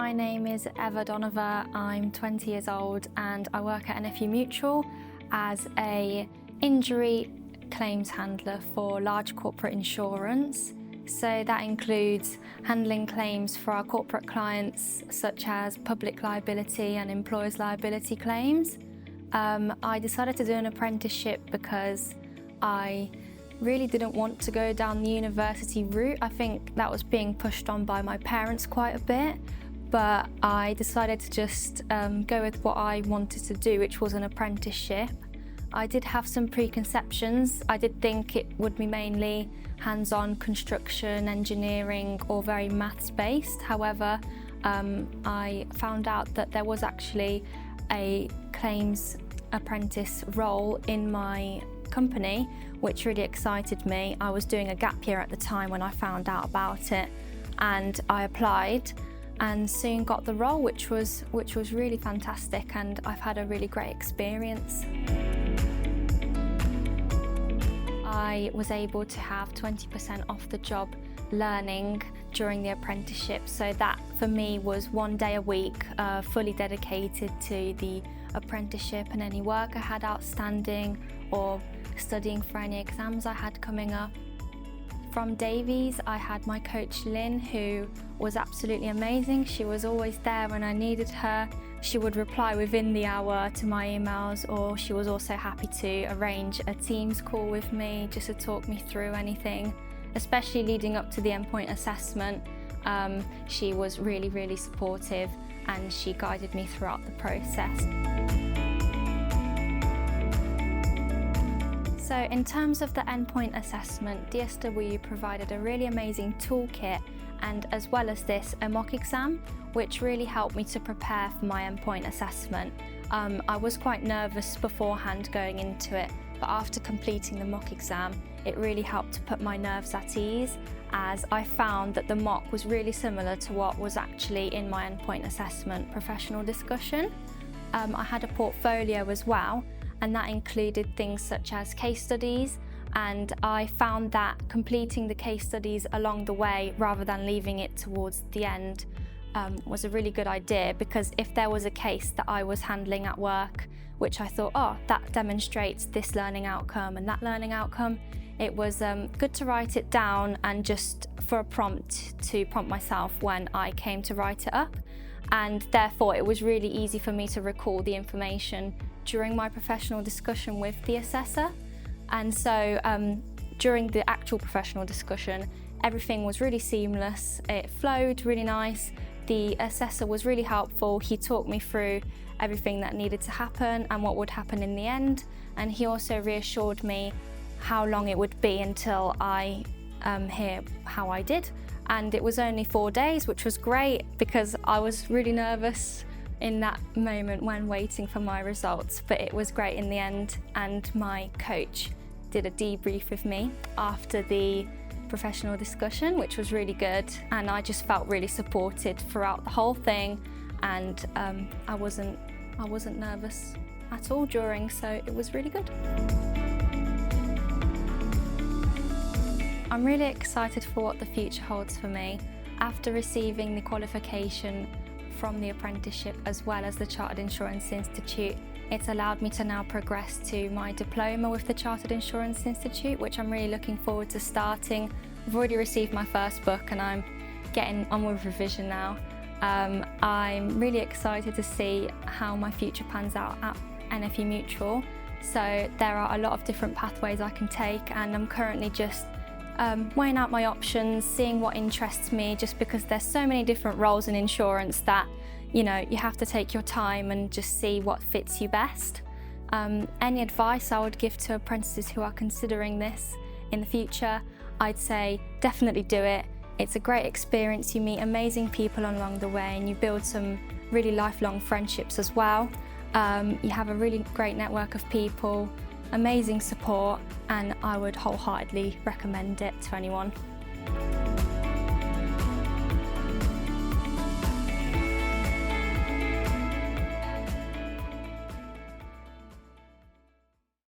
My name is Donova. I'm 20 years old and I work at NFU Mutual as a injury claims handler for large corporate insurance. So that includes handling claims for our corporate clients such as public liability and employers' liability claims. I decided to do an apprenticeship because I really didn't want to go down the university route. I think that was being pushed on by my parents quite a bit, but I decided to just go with what I wanted to do, which was an apprenticeship. I did have some preconceptions. I did think it would be mainly hands-on construction, engineering, or very maths-based. However, I found out that there was actually a claims apprentice role in my company, which really excited me. I was doing a gap year at the time when I found out about it, and I applied and soon got the role, which was really fantastic, and I've had a really great experience. I was able to have 20% off the job learning during the apprenticeship, so that for me was 1 day a week fully dedicated to the apprenticeship and any work I had outstanding or studying for any exams I had coming up. From Davies, I had my coach Lynn, who was absolutely amazing. She was always there when I needed her. She would reply within the hour to my emails, or she was also happy to arrange a Teams call with me just to talk me through anything, especially leading up to the endpoint assessment. She was really supportive and she guided me throughout the process. So in terms of the endpoint assessment, DSW provided a really amazing toolkit, and as well as this, a mock exam, which really helped me to prepare for my endpoint assessment. I was quite nervous beforehand going into it, but after completing the mock exam, it really helped to put my nerves at ease, as I found that the mock was really similar to what was actually in my endpoint assessment professional discussion. I had a portfolio as well, and that included things such as case studies, and I found that completing the case studies along the way rather than leaving it towards the end was a really good idea, because if there was a case that I was handling at work which I thought, oh, that demonstrates this learning outcome and that learning outcome, it was good to write it down and just for a prompt to prompt myself when I came to write it up, and therefore it was really easy for me to recall the information during my professional discussion with the assessor. And so during the actual professional discussion, everything was really seamless, it flowed really nice. The assessor was really helpful. He talked me through everything that needed to happen and what would happen in the end, and he also reassured me how long it would be until I hear how I did. And it was only 4 days, which was great because I was really nervous in that moment when waiting for my results, but it was great in the end, and my coach did a debrief with me after the professional discussion, which was really good, and I just felt really supported throughout the whole thing, and I wasn't nervous at all during, so it was really good. I'm really excited for what the future holds for me. After receiving the qualification from the apprenticeship as well as the Chartered Insurance Institute, it's allowed me to now progress to my diploma with the Chartered Insurance Institute, which I'm really looking forward to starting. I've already received my first book and I'm getting on with revision now. I'm really excited to see how my future pans out at NFU Mutual. So there are a lot of different pathways I can take, and I'm currently just weighing out my options, seeing what interests me, just because there's so many different roles in insurance that, you know, you have to take your time and just see what fits you best. Any advice I would give to apprentices who are considering this in the future, I'd say definitely do it. It's a great experience. You meet amazing people along the way and you build some really lifelong friendships as well. You have a really great network of people, amazing support, and I would wholeheartedly recommend it to anyone.